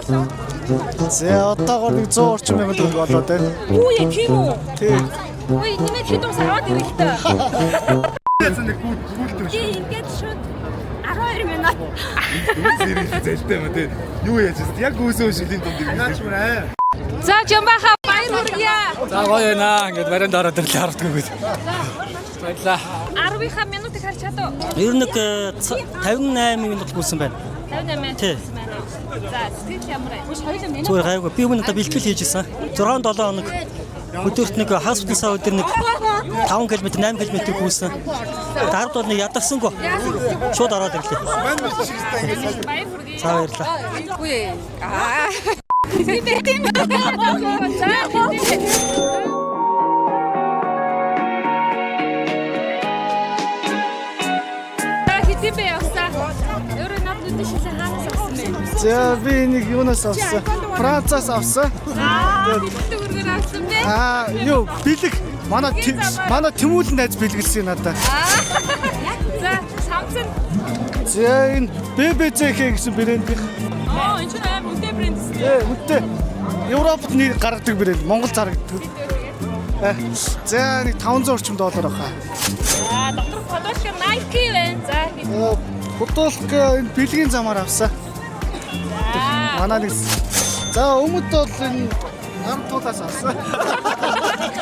За одоогоор нэг 100 орчим мянган төгрөг болоо дээ. Юу яа тийм үү? Тий. Ой, нэмээд хэдүүс аваад ирэхтэй. Яасан нэг гүйлтэй Тий, ингээд шууд 12 минут. зэрэг зэлтэй мэ тий. Юу яаж вэ? Яг үүсөө шилийн дунд юм. Наач мөрөө. За Жамбаха баяр хүргье. За гоё байна. Ингээд баринд ороод ирлээ харддаг үед. Баярлаа. 10-ийнхаа минутыг харж чадав. Ер нь 58 минут гүйсэн байна. 58 Тий. За, сэтгэл ямар вэ? Зүгээр гайгүй. Би өмнө одоо бэлтгэл хийжсэн. 6-7 хоног өдөрт нэг хаспиталсаа өдөр нэг 5 км 8 км гүйсэн. Дард бол нэг ядарсангүй. Шууд ороод ирлээ. Баяр хүргье. За баярлаа. Үгүй ээ. Тийм. Хитибэ явсаа. Өөрөө над нүдэн шилэн хаанаас авсан бэ? За би нэг юунаас авсан? Францаас авсан. Бэлтгэл үргээр авсан бэ? Юу бэлэг манай Тэмүүлэн найз бэлгэлсэн надад. За, самсан. За энэ ББЗХ гэсэн брэнд. Энэ ч аим үнэтэй брэнд шүү. Үнэтэй. Европод нэг гаргадаг брэнд, Монгол зарагддаг. За нэг 500 орчим доллар баха. За, доктор фотошка Nike байна. За, Футболк энэ бэлгийн замаар авсан. Манай нэг. За өмнөд бол энэ гар туулаас авсан.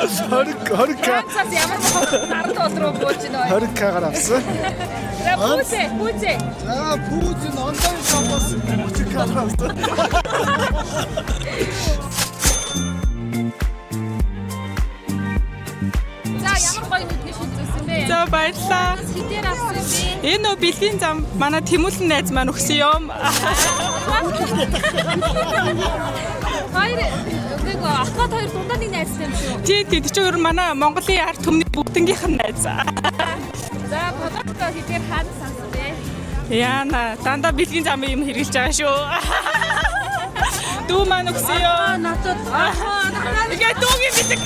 20 Францаас ямар нарт одроо бууж байна. 20к-гаар авсан. За, пүүзэ. За пүүз энэ онлайн шопоос 30к-гаар авсан. За, ямар гоё нүдний шилжүүлсэн бэ? За баярлаа. Хитээр авсан бэ? Энэ нөө бэлгийн зам манай Тэмүүлэн найз маань өгсөн юм. Хоёр нөгөө ахмад хоёр дундаа нэг найзтай юм шүү. Тий ч өөр манай Монголын ард түмний бүгднгийнх нь найз. За, фотошка хитээр хаанаас авсан бэ? Яна дандаа бэлгийн замын юм хэрглэж байгаа шүү. Дүү маань өгсөн юм. Надад Тэгээ дүүгийн бэлэг.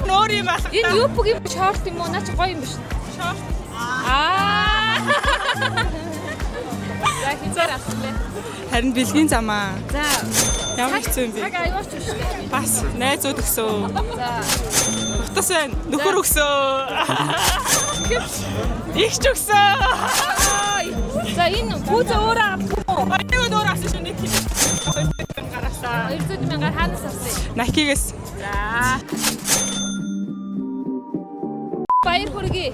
Нөр юм алга. энэ юпгийн шорт юм уу? Наа чи гоё юм биш. Шорт. За, хитээр авсан бэ? Харин бэлгийн замаа. За, Ямар хэцүү юм бэ? цаг аюулч биш. Бас найзууд өгсөн. За, Утас байна. Нөхөр өгсөн. Ихч өгсөн. за энэ пүүзэ өөрөө авсан уу? Аюу нөр авсан шүү нэг тийм. 200 гараасаа. 200 мянгаар хаанаас авсан? Nike-гээс. За. Баяр хүргэе.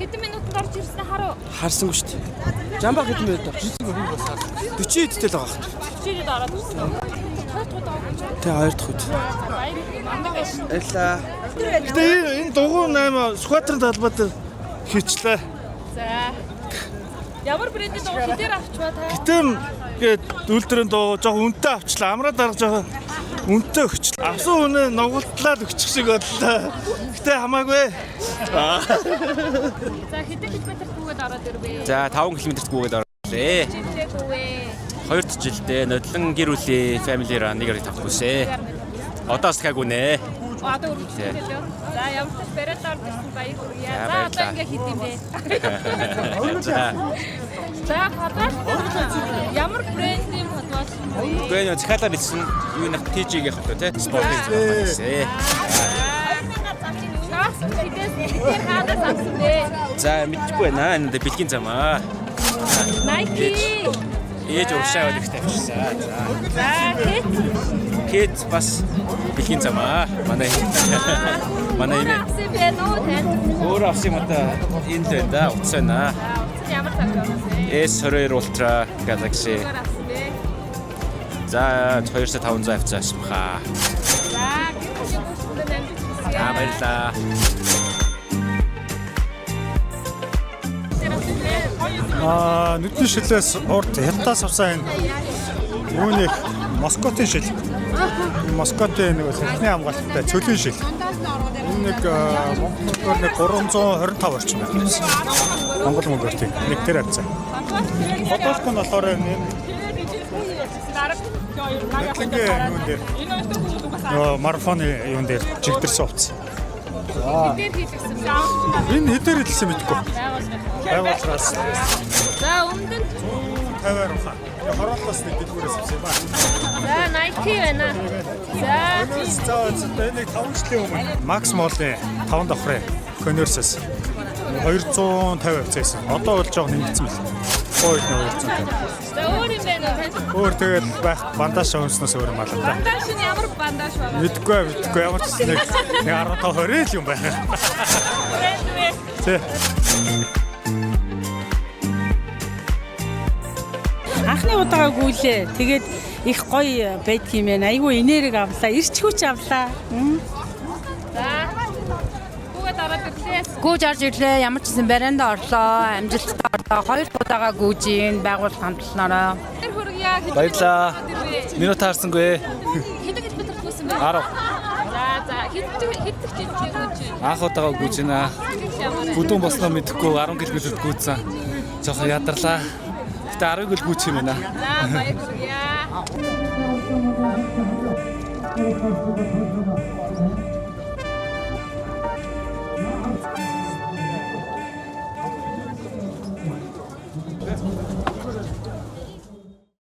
Хэдэн минутанд орж ирсэн харуу. Харсангүй шүү дээ. Жамбаа хэдэн минут орчихсон. 40 идтэл байгаа хат. Чигээд ороод ирсэн. Тэ 2 дахь үед. Баяр хүргэе. Мандаа гэж. Баярлаа. Гэтэ энэ дугуй 8 сквадрын талбайд хийчлээ. За. Ямар брендийн дугуй хитээр авчваа та? Гэтэм гээд үйлдвэрийн дуу жоохон үнэтэй авчлаа. Амраа дарга жоохон үнэтэй өгчлээ. Авсан үнэ нугуултлаад өгчих шиг бодлоо. Гэтэ хамаагүй. За хэдэн километр түүгээд ороод ирвэ? За 5 км-т гүгээд орлоо. Жилдээ түүвэ. 2 жилдээ нодлон гэр бүлийн family руу нэг яриг тавтгүйсэ. Одоо бас дахиагүй нэ. Одоо үргэлжлүүлээ лөө. За ямар ч бариад орж ирсэн баяр хүргэе. За, За одоо баярлалаа. ингээ хит юм бэ? За. За фотографи ямар брендийн фотографи? Үгүй нөө захиалаар хэлсэн юу нэг TG-ийн хото те спортын фотографи. Шаарс хитээр хаадас авсан бэ? За мэдчихгүй байна. Энэ бэлгийн замаа. Nike. Ээж уршаа өгөх тавьчихсан. За хит. Кэт бас бэлгийн замаа. Манай энэ Авсан бэ нөө тань. өөр авсан юм одоо энэ л байна да. Утас байна. Утас ямар цаг авсан бэ? S22 Ultra Galaxy. Ямар авсан бэ? За 2500 авцаасан баха. За гэрчүүд За баярлаа. Нүдний шилээс урд хятадаас авсан энэ юуник Москотын шил. Москотын нэг хэлний хамгаалалттай цөлийн шил. Энэ нэг Монголоор нэг 325 орчим байна. Монгол мөнгөөр тийм. Нэг тэр авцаа. Фотошк нь болохоор энэ Ингээ юун дээр марафоны юун дээр жигдэрсэн хувцас. хитээр хийлгсэн бэ? Энэ хитээр хэлсэн мэдгүй. Байгууллагаас За өмнөд нь 50 руу. Хороолтоос нэг дэлгүүрээс авсан юм аа. За 90 байна. За Энийг 5 жилийн өмнө Макс Моллын 5 давхрын конверсээс 250 авцсан. Одоо бол жоог нэмэгдсэн мэл. Хойд нь 250. за өөр юм байна уу? Өөр тэгэл байх бандаж өмснөөс өөр юм аа л да. Бандаж нь ямар бандаж байна? Мэдгүй ямар ч нэг 15 20 л юм байна. Тэ. Анхны удаага гүйлээ. Тэгээд их гоё байдгийм байна. Айгүй энерги авлаа, ирч хүч авлаа. За. Бүгд ороод ирлээ. Гүүж орж ирлээ. Ямар ч гэсэн барианда орлоо. Амжилттай орлоо. 2 удаагаа гүүж ийн байгууллага хамтлагаараа. Тэр хүргье. Баярлаа. Минут таарсангүй. Хэдэн километр гүйсэн бэ? 10. За хэддэг чинь гүйж. Анх удаага гүйж байна. Бүдүүн босноо мэдэхгүй 10 км гүйцсэн. Жохон ядарлаа. Гэтэ 10 км гүйчих юм байна. За баяр хүргье.